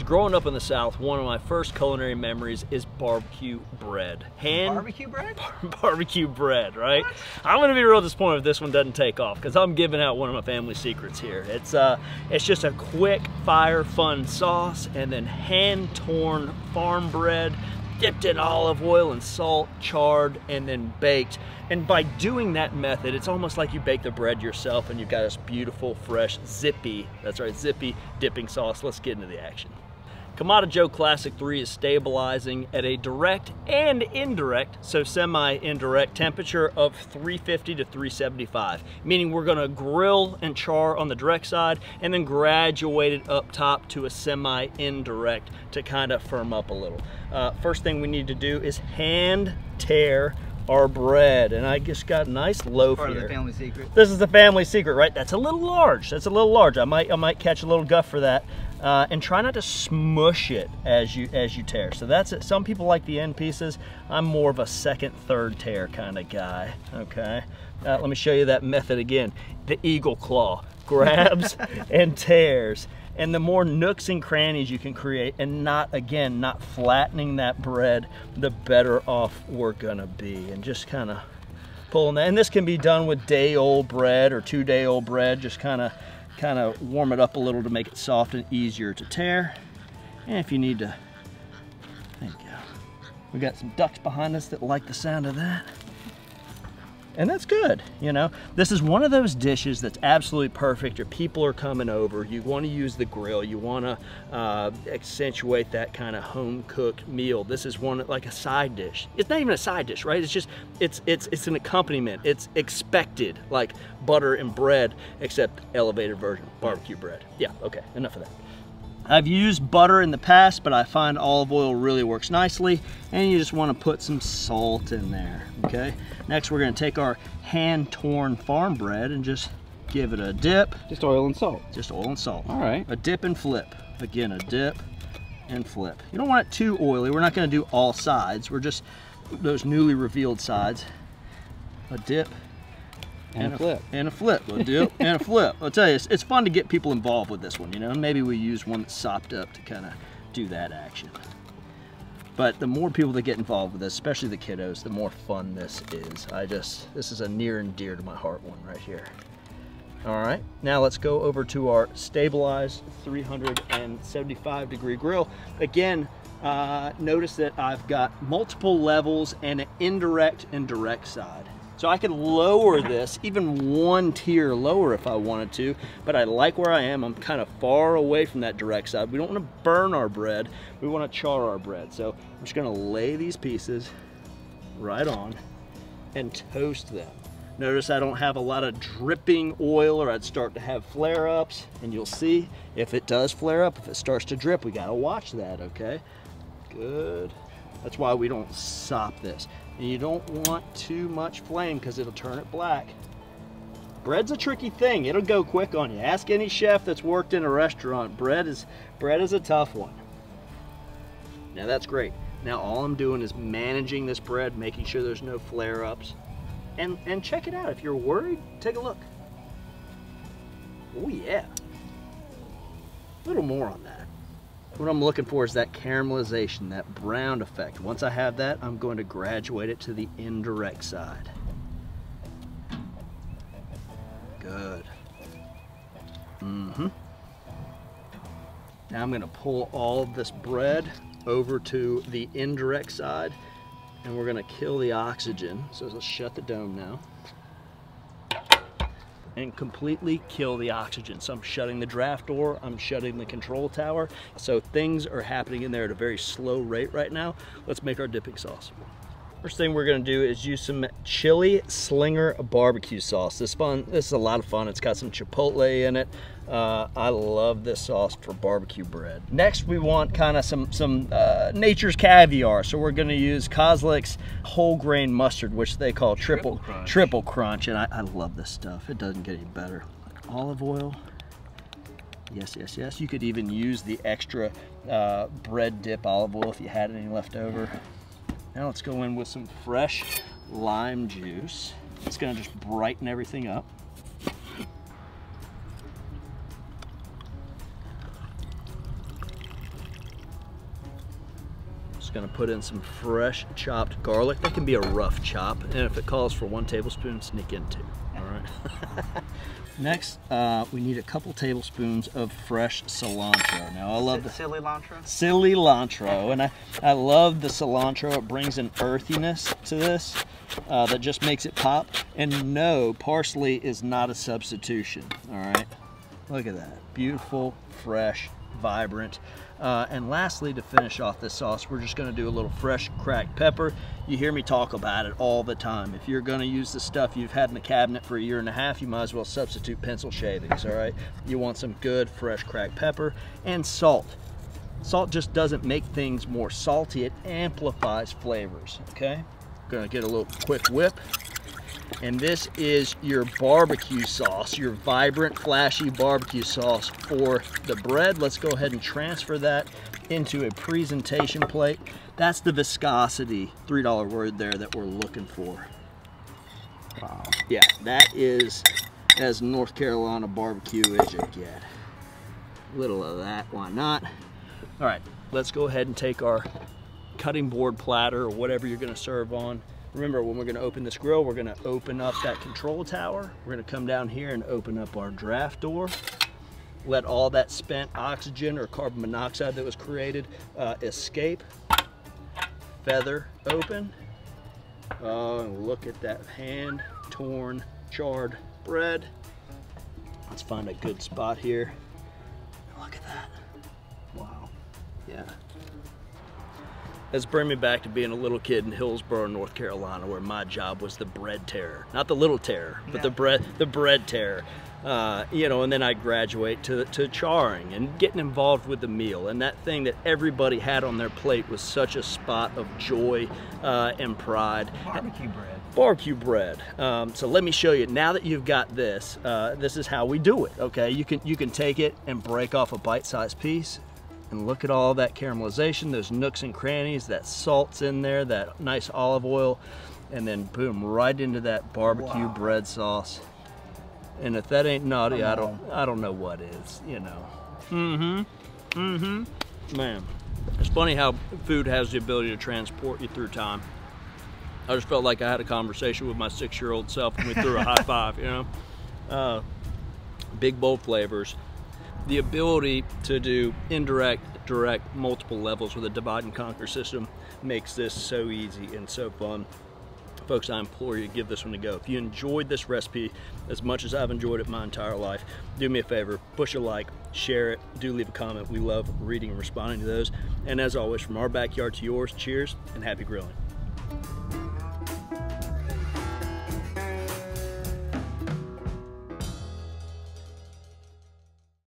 growing up in the South, one of my first culinary memories is barbecue bread. Barbecue bread? Barbecue bread, right? What? I'm gonna be real disappointed if this one doesn't take off, because I'm giving out one of my family secrets here. It's just a quick fire fun sauce, and then hand-torn farm bread, dipped in olive oil and salt, charred, and then baked. And by doing that method, it's almost like you bake the bread yourself and you've got this beautiful, fresh, zippy, that's right, zippy dipping sauce. Let's get into the action. Kamado Joe Classic 3 is stabilizing at a direct and indirect, so semi-indirect temperature of 350 to 375, meaning we're gonna grill and char on the direct side and then graduate it up top to a semi-indirect to kind of firm up a little. First thing we need to do is hand tear our bread, and I just got a nice loaf Part here. of the family secret. This is the family secret, right? That's a little large. That's a little large. I might catch a little guff for that. And try not to smush it as you tear. So that's it. Some people like the end pieces. I'm more of a second, third tear kind of guy. Okay. Let me show you that method again. The eagle claw grabs and tears. And the more nooks and crannies you can create, and not flattening that bread, the better off we're gonna be. And just kind of pulling that. And this can be done with day-old bread or 2-day-old bread. Just kind of warm it up a little to make it soft and easier to tear. And if you need to, there you go. We got some ducks behind us that like the sound of that. And that's good, you know. This is one of those dishes that's absolutely perfect. Your people are coming over. You want to use the grill. You want to accentuate that kind of home-cooked meal. This is one like a side dish. It's not even a side dish, right? It's just it's an accompaniment. It's expected, like butter and bread, except elevated version, barbecue bread. Yeah, okay, enough of that. I've used butter in the past, but I find olive oil really works nicely, and you just want to put some salt in there, okay? Next, we're going to take our hand-torn farm bread and just give it a dip. Just oil and salt. Just oil and salt. All right. A dip and flip. Again, a dip and flip. You don't want it too oily. We're not going to do all sides. We're just those newly revealed sides. A dip. And a flip. And a flip. A dip and a flip. I'll tell you, it's fun to get people involved with this one, you know? Maybe we use one that's sopped up to kind of do that action. But the more people that get involved with this, especially the kiddos, the more fun this is. This is a near and dear to my heart one right here. All right, now let's go over to our stabilized 375-degree grill. Again, notice that I've got multiple levels and an indirect and direct side. So I could lower this even one tier lower if I wanted to, but I like where I am. I'm kind of far away from that direct side. We don't want to burn our bread. We want to char our bread. So I'm just going to lay these pieces right on and toast them. Notice I don't have a lot of dripping oil, or I'd start to have flare-ups, and you'll see if it does flare up, if it starts to drip, we got to watch that, okay? Good. That's why we don't sop this. And you don't want too much flame because it'll turn it black. Bread's a tricky thing. It'll go quick on you. Ask any chef that's worked in a restaurant. Bread is a tough one. Now that's great. Now all I'm doing is managing this bread, making sure there's no flare-ups. And check it out. If you're worried, take a look. Oh yeah. A little more on that. What I'm looking for is that caramelization, that brown effect. Once I have that, I'm going to graduate it to the indirect side. Good. Now I'm going to pull all of this bread over to the indirect side, and we're going to kill the oxygen. So let's shut the dome now. And completely kill the oxygen. So I'm shutting the draft door, I'm shutting the control tower. So things are happening in there at a very slow rate right now. Let's make our dipping sauce. First thing we're gonna do is use some chili slinger barbecue sauce. This is a lot of fun. It's got some chipotle in it. I love this sauce for barbecue bread. Next, we want kind of some nature's caviar. So we're gonna use Kozlik's whole grain mustard, which they call triple crunch. And I love this stuff. It doesn't get any better. Olive oil. Yes, yes, yes. You could even use the extra bread dip olive oil if you had any left over. Now let's go in with some fresh lime juice. It's gonna just brighten everything up. Gonna put in some fresh chopped garlic. That can be a rough chop, and if it calls for 1 tablespoon, sneak in 2. All right. Next, we need a couple tablespoons of fresh cilantro. Now I love the cilantro, and I love the cilantro. It brings an earthiness to this that just makes it pop. And no, parsley is not a substitution. All right, look at that, beautiful, fresh, vibrant. And lastly, to finish off this sauce, we're just going to do a little fresh cracked pepper. You hear me talk about it all the time. If you're going to use the stuff you've had in the cabinet for 1.5 years, you might as well substitute pencil shavings, all right? You want some good fresh cracked pepper and salt. Salt just doesn't make things more salty, it amplifies flavors, okay? Gonna get a little quick whip. And this is your barbecue sauce, your vibrant, flashy barbecue sauce for the bread. Let's go ahead and transfer that into a presentation plate. That's the viscosity, $3 word there, that we're looking for. Wow. Yeah, that is as North Carolina barbecue as you get. A little of that, why not? All right, let's go ahead and take our cutting board platter or whatever you're gonna serve on. Remember, when we're gonna open this grill, we're gonna open up that control tower. We're gonna come down here and open up our draft door. Let all that spent oxygen or carbon monoxide that was created escape. Feather open. Oh, and look at that hand-torn, charred bread. Let's find a good spot here. Look at that. Wow. Yeah. Let's bring me back to being a little kid in Hillsborough, North Carolina, where my job was the bread terror. Not the little terror, but the bread terror. You know, and then I graduate to charring and getting involved with the meal. And that thing that everybody had on their plate was such a spot of joy and pride. Barbecue bread. Barbecue bread. So let me show you. Now that you've got this, this is how we do it. Okay, you can take it and break off a bite-sized piece. And look at all that caramelization, those nooks and crannies, that salt's in there, that nice olive oil, and then boom, right into that barbecue bread sauce. And if that ain't naughty, I don't know what is, you know. Man, it's funny how food has the ability to transport you through time. I just felt like I had a conversation with my 6-year-old self when we threw a high five, you know. Big, bold flavors. The ability to do indirect, direct, multiple levels with a divide and conquer system makes this so easy and so fun. Folks, I implore you to give this one a go. If you enjoyed this recipe as much as I've enjoyed it my entire life, do me a favor, push a like, share it, do leave a comment. We love reading and responding to those. And as always, from our backyard to yours, cheers and happy grilling.